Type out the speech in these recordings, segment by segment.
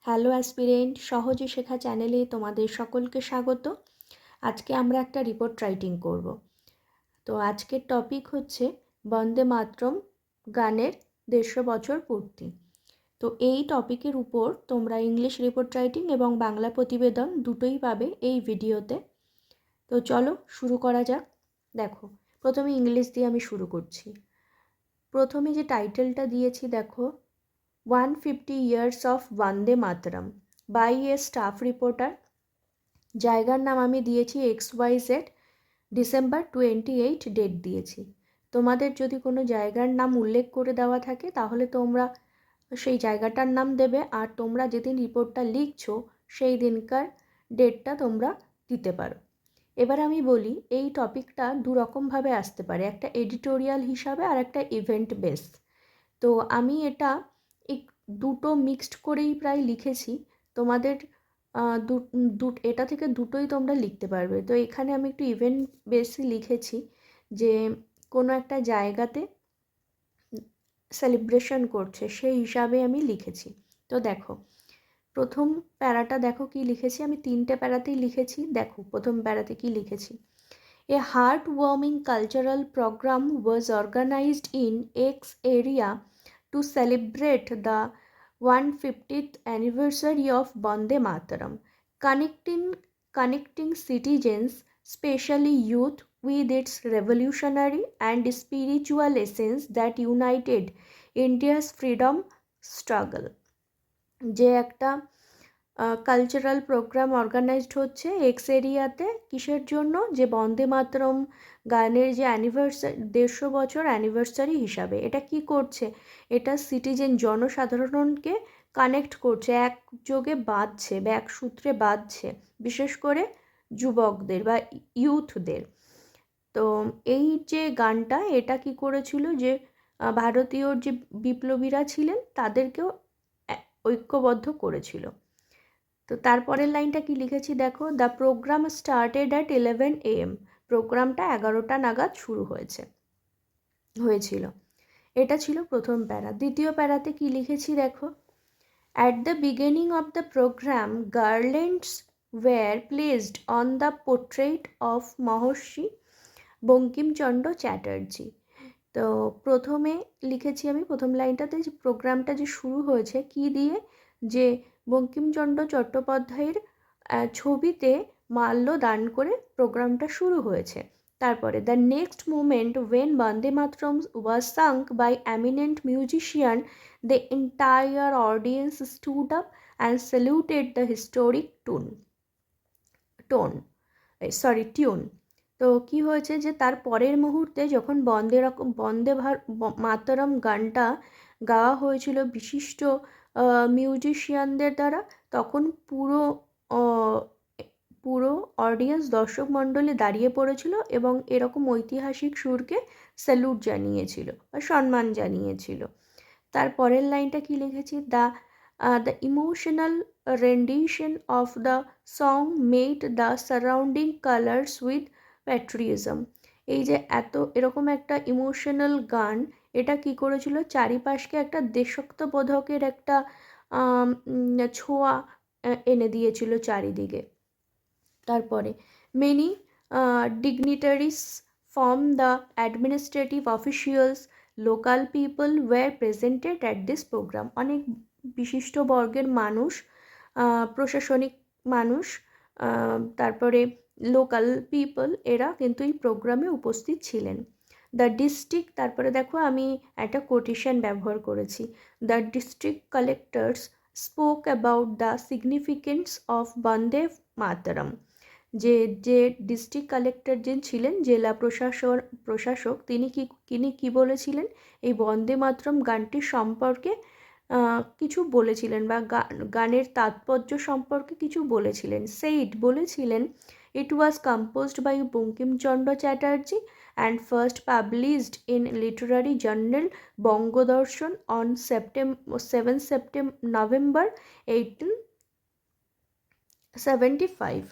Hello aspirant, সহজে শেখা চ্যানেলে তোমাদের সকলকে স্বাগত। আজকে আমরা একটা রিপোর্ট রাইটিং করব। তো আজকের টপিক হচ্ছে বন্দে মাতরম গানের 150 বছর পূর্তি। তো এই টপিকের উপর তোমরা ইংলিশ রিপোর্ট রাইটিং এবং বাংলা প্রতিবেদন দুটোই পাবে এই ভিডিওতে। তো চলো শুরু করা যাক। দেখো, প্রথমে ইংলিশ দিয়ে আমি শুরু করছি। প্রথমে যে টাইটেলটা দিয়েছি দেখো, 150 years of Vande Mataram by a staff reporter. জায়গার নাম আমি দিয়েছি XYZ, ডিসেম্বর 28 ডেট দিয়েছি। তোমাদের যদি কোনো জায়গার নাম উল্লেখ করে দেওয়া থাকে তাহলে তোমরা সেই জায়গাটার নাম দেবে, আর তোমরা যেদিন রিপোর্টটা লিখছো সেই দিনকার ডেটটা তোমরা দিতে পারো। এবার আমি বলি, এই টপিকটা দুরকমভাবে আসতে পারে, একটা এডিটোরিয়াল হিসাবে আর একটা ইভেন্ট বেস। তো আমি এটা দুটো মিক্সড করেই প্রায় লিখেছি। তোমাদের এটা থেকে দুটোই তোমরা লিখতে পারবে। তো এখানে আমি একটু ইভেন্ট বেসই লিখেছি, যে কোনো একটা জায়গাতে সেলিব্রেশন করছে সেই হিসাবে আমি লিখেছি। তো দেখো, প্রথম প্যারাটা দেখো কি লিখেছি, আমি 3টে প্যারাতেই লিখেছি। দেখো প্রথম প্যারাতে কি লিখেছি, A heartwarming cultural program was organized in X area to celebrate the 150th anniversary of Bande Mataram, connecting citizens, especially youth, with its revolutionary and spiritual essence that united India's freedom struggle. যে একটা cultural programme organised হচ্ছে x এরিয়াতে, কিসের জন্য, যে বন্দে মাতরম গানের যে anniversary 150 বছর অ্যানিভার্সারি হিসাবে। এটা কি করছে, এটা সিটিজেন জনসাধারণকে কানেক্ট করছে, একযোগে বাঁধছে বা এক সূত্রে বাঁধছে, বিশেষ করে যুবকদের বা ইউথদের। তো এই যে গানটা, এটা কি করেছিল, যে ভারতীয় যে বিপ্লবীরা ছিলেন তাদেরকেও ঐক্যবদ্ধ করেছিল। তো তারপরের লাইনটা কি লিখেছি দেখো, the program started at 11 AM। প্রোগ্রামটা 11টা নাগাদ শুরু হয়েছিল। এটা ছিল প্রথম প্যারা। দ্বিতীয় প্যারাতে কি লিখেছি দেখো, at the beginning of the programme garlands were placed on the portrait of Maharshi Bankimchandra Chatterjee. তো প্রথমে লিখেছি আমি প্রথম লাইনটাতে, যে প্রোগ্রামটা যে শুরু হয়েছে কি দিয়ে, যে বঙ্কিমচন্দ্র চট্টোপাধ্যায়ের ছবিতে মাল্য দান করে প্রোগ্রামটা শুরু হয়েছে। তারপরে the next moment when Vande Mataram was sung by eminent musician, the entire audience stood up and saluted the historic tune. তো কি হয়েছে, যে তার পরের মুহূর্তে যখন বন্দে মাতরম গানটা গাওয়া হয়েছিল বিশিষ্ট মিউজিশিয়ানদের দ্বারা, তখন পুরো অডিয়েন্স, দর্শক মণ্ডলী দাঁড়িয়ে পড়েছিল এবং এরকম ঐতিহাসিক সুরকে স্যালুট জানিয়েছিল বা সম্মান জানিয়েছিল। তার পরের লাইনটা কি লিখেছি, the emotional rendition of the song made the surrounding colors with patriotism। এই যে এরকম একটা ইমোশনাল গান, এটা কি করেছিল, চারিপাশকে একটা দেশাত্মবোধকের একটা ছোঁয়া এনে দিয়েছিল চারিদিকে। তারপরে many dignitaries from the administrative officials, local people were presented at this programme. অনেক বিশিষ্ট বর্গের মানুষ, প্রশাসনিক মানুষ, তারপরে লোকাল পিপল, এরা কিন্তু এই প্রোগ্রামে উপস্থিত ছিলেন। দ্য ডিস্ট্রিক্ট, তারপরে দেখো আমি একটা কোটেশন ব্যবহার করেছি, the district collectors spoke about the significance of Bande Mataram. যে ডিস্ট্রিক্ট কালেক্টর যে ছিলেন, জেলা প্রশাসক, তিনি কি বলেছিলেন, এই বন্দে মাতরম গানটির সম্পর্কে কিছু বলেছিলেন বা গানের তাৎপর্য সম্পর্কে কিছু বলেছিলেন। বলেছিলেন, it was composed by Bankimchandra Chatterjee and first published in literary journal Bangadarshan on November 1875।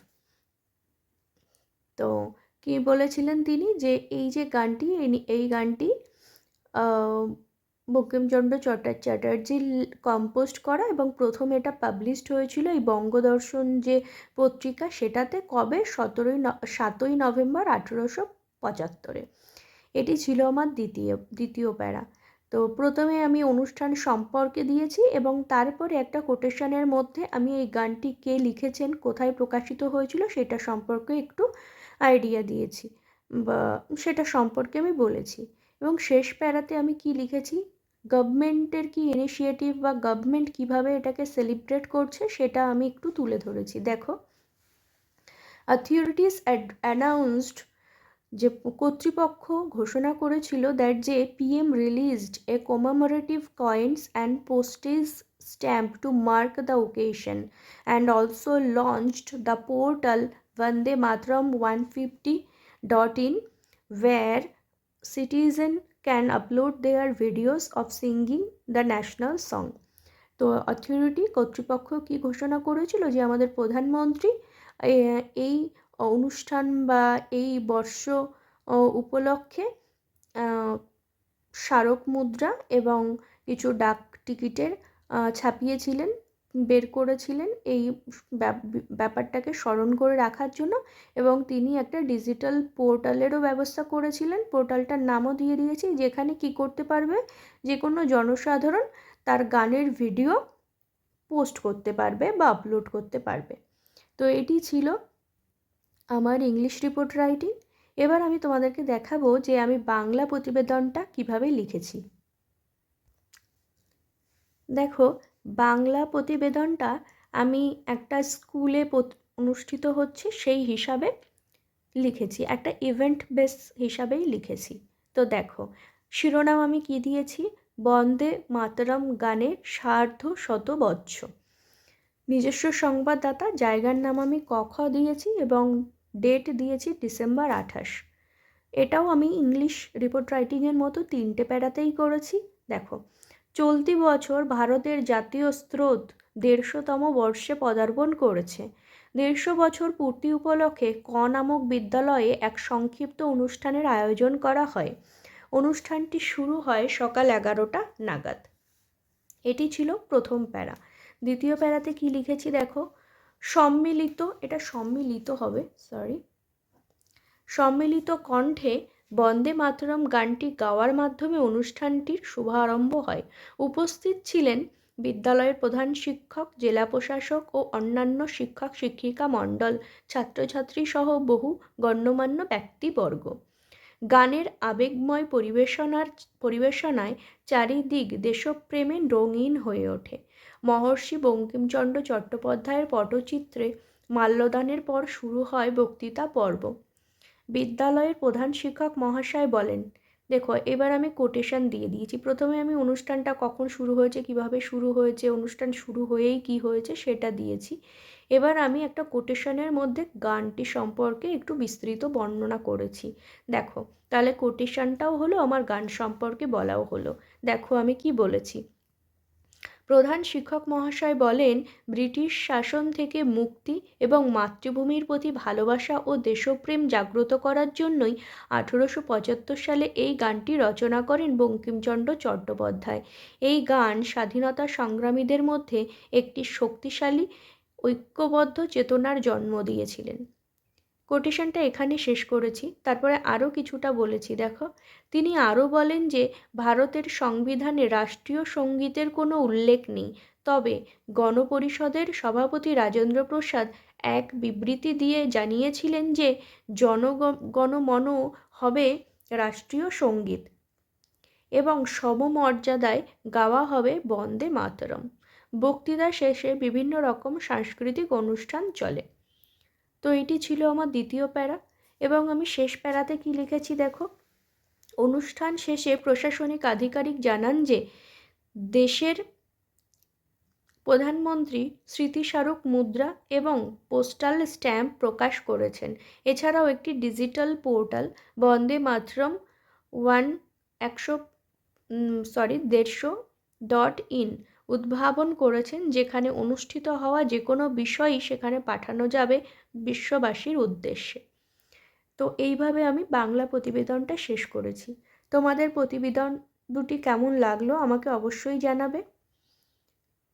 তো কি বলেছিলেন তিনি, যে এই গানটি বঙ্কিমচন্দ্র চ্যাটার্জি কম্পোজ করা, এবং প্রথম এটা পাবলিশড হয়েছিল এই বঙ্গদর্শন যে পত্রিকা, সেটাতে কবে 7ই নভেম্বর 1875। এটি ছিল আমার দ্বিতীয় প্যারা। তো প্রথমে আমি অনুষ্ঠান সম্পর্কে দিয়েছি এবং তারপরে একটা কোটেশনের মধ্যে আমি এই গানটি কে লিখেছেন, কোথায় প্রকাশিত হয়েছিল সেটা সম্পর্কে একটু আইডিয়া দিয়েছি, বা সেটা সম্পর্কে আমি বলেছি। এবং শেষ প্যারাতে আমি কি লিখেছি, গভর্নমেন্টের কি ইনিশিয়েটিভ বা গভর্নমেন্ট কিভাবে এটাকে সেলিব্রেট করছে সেটা আমি একটু তুলে ধরেছি। দেখো, অথরিটিস অ্যানাউন্সড, যে কর্তৃপক্ষ ঘোষণা করেছিল দ্যাট যে PM released a commemorative coins and postage stamp to mark the occasion and also launched the portal Vande Mataram 150.in where citizen can upload their videos of singing the national song. তো কর্তৃপক্ষ কি ঘোষণা করেছিল, যে আমাদের প্রধানমন্ত্রী এই অনুষ্ঠান বা এই বর্ষ উপলক্ষে স্মারক মুদ্রা এবং কিছু ডাক টিকিটের ছাপিয়েছিলেন, বের করেছিলেন এই ব্যাপারটাকে স্মরণ করে রাখার জন্য, এবং তিনি একটা ডিজিটাল পোর্টালেরও ব্যবস্থা করেছিলেন। পোর্টালটার নামও দিয়ে দিয়েছি, যেখানে কি করতে পারবে, যে কোনো জনসাধারণ তার গানের ভিডিও পোস্ট করতে পারবে বা আপলোড করতে পারবে। তো এটি ছিল আমার ইংলিশ রিপোর্ট রাইটিং। এবার আমি তোমাদেরকে দেখাবো যে আমি বাংলা প্রতিবেদনটা কিভাবে লিখেছি। দেখো, বাংলা প্রতিবেদনটা আমি একটা স্কুলে অনুষ্ঠিত হচ্ছে সেই হিসাবে লিখেছি, একটা ইভেন্ট বেস হিসাবেই লিখেছি। তো দেখো, শিরোনাম আমি কি দিয়েছি, বন্দে মাতরম গানের সার্ধশত বৎসর। নিজস্ব সংবাদদাতা, জায়গার নাম আমি ক দিয়েছি এবং ডেট দিয়েছি December 28। এটাও আমি ইংলিশ রিপোর্ট রাইটিংয়ের মতো 3টে প্যারাতেই করেছি। দেখো, চলতি বছর ভারতের জাতীয় স্রোত 150তম বর্ষে পদার্পণ করেছে। 150 বছর পূর্তি উপলক্ষে নামক বিদ্যালয়ে এক সংক্ষিপ্ত অনুষ্ঠানের আয়োজন করা হয়। অনুষ্ঠানটি শুরু হয় সকাল 11টা নাগাদ। এটি ছিল প্রথম প্যারা। দ্বিতীয় প্যারাতে কি লিখেছি দেখো, সম্মিলিত কণ্ঠে বন্দে মাতরম গানটি গাওয়ার মাধ্যমে অনুষ্ঠানটির শুভারম্ভ হয়। উপস্থিত ছিলেন বিদ্যালয়ের প্রধান শিক্ষক, জেলা প্রশাসক ও অন্যান্য শিক্ষক শিক্ষিকা মণ্ডল, ছাত্রছাত্রী সহ বহু গণ্যমান্য ব্যক্তিবর্গ। গানের আবেগময় পরিবেশনায় চারিদিক দেশপ্রেমে রঙিন হয়ে ওঠে। মহর্ষি বঙ্কিমচন্দ্র চট্টোপাধ্যায়ের পটচিত্রে মাল্যদানের পর শুরু হয় বক্তৃতা পর্ব। বিদ্যালয়ের প্রধান শিক্ষক মহাশয় বলেন, দেখো এবার আমি কোটেশন দিয়ে দিয়েছি। প্রথমে আমি অনুষ্ঠানটা কখন শুরু হয়েছে, কিভাবে শুরু হয়েছে, অনুষ্ঠান শুরু হয়েই কি হয়েছে সেটা দিয়েছি। এবার আমি একটা কোটেশনের মধ্যে গানটি সম্পর্কে একটু বিস্তৃত বর্ণনা করেছি। দেখো, তাহলে কোটেশনটাও হলো, আমার গান সম্পর্কে বলাও হলো। দেখো আমি কি বলেছি। প্রধান শিক্ষক মহাশয় বলেন, ব্রিটিশ শাসন থেকে মুক্তি এবং মাতৃভূমির প্রতি ভালোবাসা ও দেশপ্রেম জাগ্রত করার জন্যই 1875 সালে এই গানটি রচনা করেন বঙ্কিমচন্দ্র চট্টোপাধ্যায়। এই গান স্বাধীনতা সংগ্রামীদের মধ্যে একটি শক্তিশালী ঐক্যবদ্ধ চেতনার জন্ম দিয়েছিলেন। কোটেশনটা এখানে শেষ করেছি, তারপরে আরও কিছুটা বলেছি। দেখো, তিনি আরও বলেন যে ভারতের সংবিধানে রাষ্ট্রীয় সঙ্গীতের কোনো উল্লেখ নেই, তবে গণপরিষদের সভাপতি রাজেন্দ্র প্রসাদ এক বিবৃতি দিয়ে জানিয়েছিলেন যে জনগণমন হবে রাষ্ট্রীয় সঙ্গীত এবং সমমর্যাদায় গাওয়া হবে বন্দে মাতরম। বক্তৃতা শেষে বিভিন্ন রকম সাংস্কৃতিক অনুষ্ঠান চলে। তো এটি ছিল আমার দ্বিতীয় প্যারা। এবং আমি শেষ প্যারাতে কি লিখেছি দেখো, অনুষ্ঠান শেষে প্রশাসনিক আধিকারিক জানান যে দেশের প্রধানমন্ত্রী স্মৃতিস্মারক মুদ্রা এবং পোস্টাল স্ট্যাম্প প্রকাশ করেছেন। এছাড়াও একটি digital portal Vande Mataram 150.in উদ্ভাবন করেছেন, যেখানে অনুষ্ঠিত হওয়া যে কোনো বিষয়ই সেখানে পাঠানো যাবে বিশ্ববাসীর উদ্দেশ্যে। তো এইভাবে আমি বাংলা প্রতিবেদনটা শেষ করেছি। তোমাদের প্রতিবেদন দুটি কেমন লাগলো আমাকে অবশ্যই জানাবে।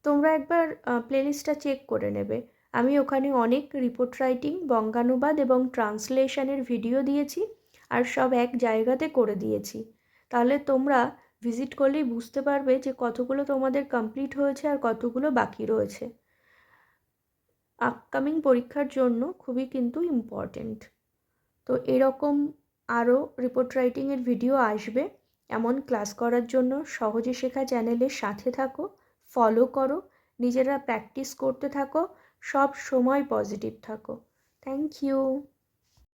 তোমরা একবার প্লেলিস্টটা চেক করে নেবে। আমি ওখানে অনেক রিপোর্ট রাইটিং, বঙ্গানুবাদ এবং ট্রান্সলেশনের ভিডিও দিয়েছি, আর সব এক জায়গাতে করে দিয়েছি। তাহলে তোমরা ভিজিট করলেই বুঝতে পারবে যে কতগুলো তোমাদের কমপ্লিট হয়েছে আর কতগুলো বাকি রয়েছে। আপকামিং পরীক্ষার জন্য খুবই কিন্তু ইম্পর্টেন্ট। তো এরকম আরও রিপোর্ট রাইটিংয়ের ভিডিও আসবে। এমন ক্লাস করার জন্য সহজে শেখা চ্যানেলের সাথে থাকো, ফলো করো, নিজেরা প্র্যাকটিস করতে থাকো, সব সময় পজিটিভ থাকো। Thank you.